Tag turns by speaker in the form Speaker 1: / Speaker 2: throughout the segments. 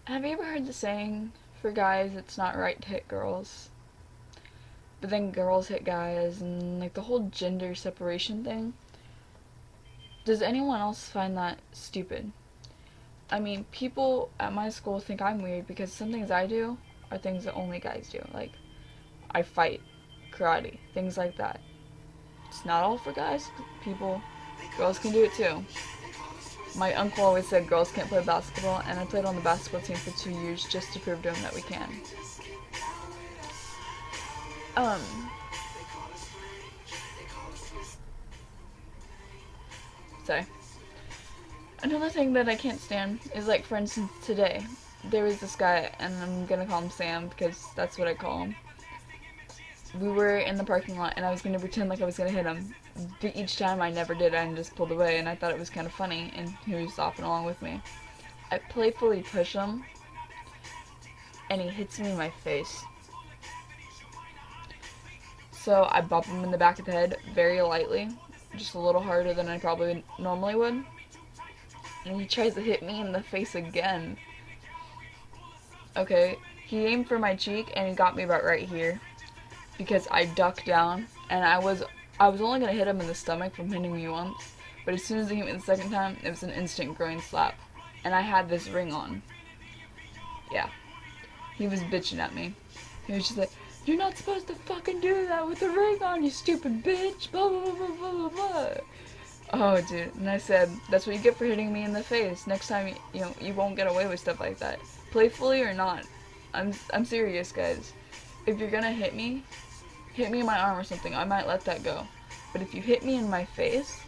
Speaker 1: Have you ever heard the saying, for guys it's not right to hit girls, but then girls hit guys, and like the whole gender separation thing? Does anyone else find that stupid? I mean, people at my school think I'm weird because some things I do are things that only guys do. Like, I fight, karate, things like that. It's not all for guys. Girls can do it too. My uncle always said girls can't play basketball, and I played on the basketball team for 2 years just to prove to him that we can. Um, sorry. Another thing that I can't stand is, like, for instance, today, there was this guy, and I'm gonna call him Sam because that's what I call him. We were in the parking lot, and I was gonna pretend like I was gonna hit him. But each time I never did, I just pulled away, and I thought it was kind of funny, and he was laughing along with me. I playfully push him, and he hits me in my face. So I bump him in the back of the head very lightly, just a little harder than I probably normally would. And he tries to hit me in the face again. Okay, he aimed for my cheek, and he got me about right here. Because I ducked down, and I was only gonna hit him in the stomach from hitting me once, but as soon as he hit me the second time, it was an instant groin slap, and I had this ring on. Yeah, he was bitching at me. He was just like, "You're not supposed to fucking do that with the ring on, you stupid bitch." Blah blah blah blah blah blah. Oh, dude, and I said, "That's what you get for hitting me in the face. Next time, you won't get away with stuff like that, playfully or not. I'm serious, guys. If you're gonna hit me in my arm or something, I might let that go. But if you hit me in my face,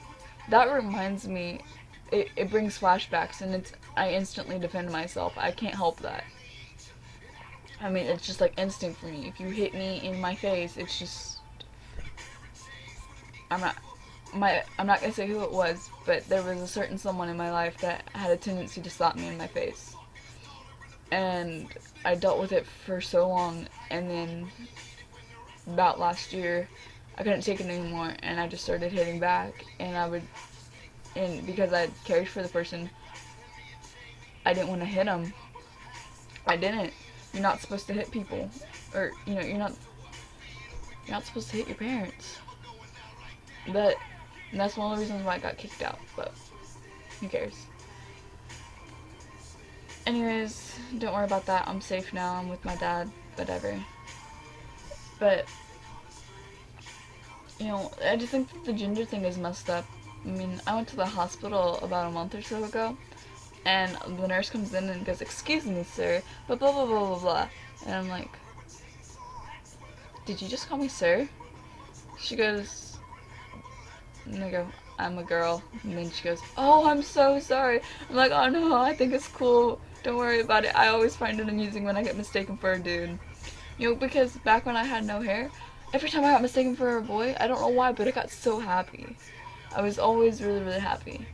Speaker 1: that reminds me, it brings flashbacks, and I instantly defend myself. I can't help that. I mean, it's just like instinct for me. If you hit me in my face, it's just, I'm not gonna say who it was, but there was a certain someone in my life that had a tendency to slap me in my face. And I dealt with it for so long, and then about last year, I couldn't take it anymore, and I just started hitting back, and because I cared for the person, I didn't want to hit him. I didn't. You're not supposed to hit people, or, you're not supposed to hit your parents. And that's one of the reasons why I got kicked out, but who cares? Anyways, don't worry about that. I'm safe now. I'm with my dad, whatever. But, I just think that the gender thing is messed up. I mean, I went to the hospital about a month or so ago, and the nurse comes in and goes, "Excuse me, sir, but blah blah blah blah blah." And I'm like, "Did you just call me sir?" She goes, and I go, "I'm a girl." And then she goes, "Oh, I'm so sorry." I'm like, "Oh no, I think it's cool. Don't worry about it. I always find it amusing when I get mistaken for a dude." Because back when I had no hair, every time I got mistaken for a boy, I don't know why, but I got so happy. I was always really, really happy.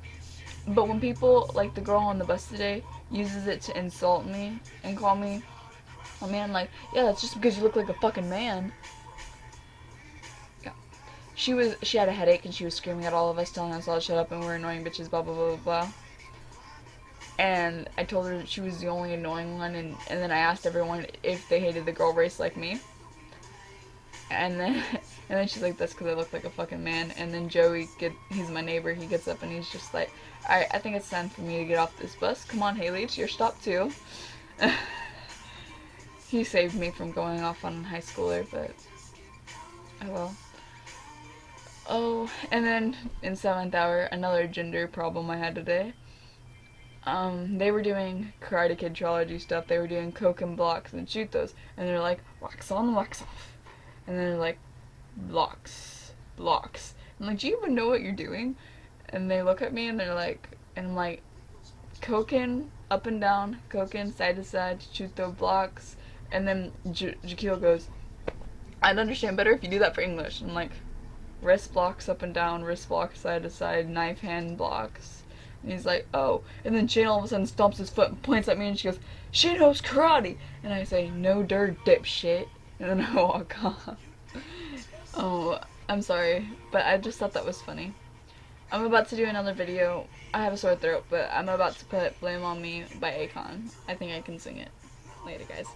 Speaker 1: But when people, like the girl on the bus today, uses it to insult me and call me a man, like, "Yeah, that's just because you look like a fucking man." Yeah. She had a headache and she was screaming at all of us, telling us all to shut up and we're annoying bitches, blah, blah, blah, blah, blah. And I told her that she was the only annoying one, and then I asked everyone if they hated the girl race like me. And then she's like, "That's because I look like a fucking man." And then Joey, he's my neighbor, he gets up and he's just like, "Alright, I think it's time for me to get off this bus. Come on, Haley, it's your stop too." He saved me from going off on a high schooler, but oh well. Oh, and then in 7th hour, another gender problem I had today. They were doing Karate Kid trilogy stuff. They were doing coke and blocks and shoot those. And they're like, wax on, wax off. And then they're like, blocks. I'm like, "Do you even know what you're doing?" And they look at me and they're like, and I'm like, "Cokin, up and down, cokin, side to side, shoot those blocks." And then Jaquil goes, "I'd understand better if you do that for English." And I'm like, wrist blocks up and down, wrist blocks side to side, knife hand blocks. And he's like, "Oh." And then Shane all of a sudden stomps his foot and points at me and she goes, "She knows karate." And I say, "No dirt, dipshit." And then I walk off. Oh, I'm sorry, but I just thought that was funny. I'm about to do another video I have a sore throat, but I'm about to put Blame on Me by Akon. I think I can sing it. Later, guys.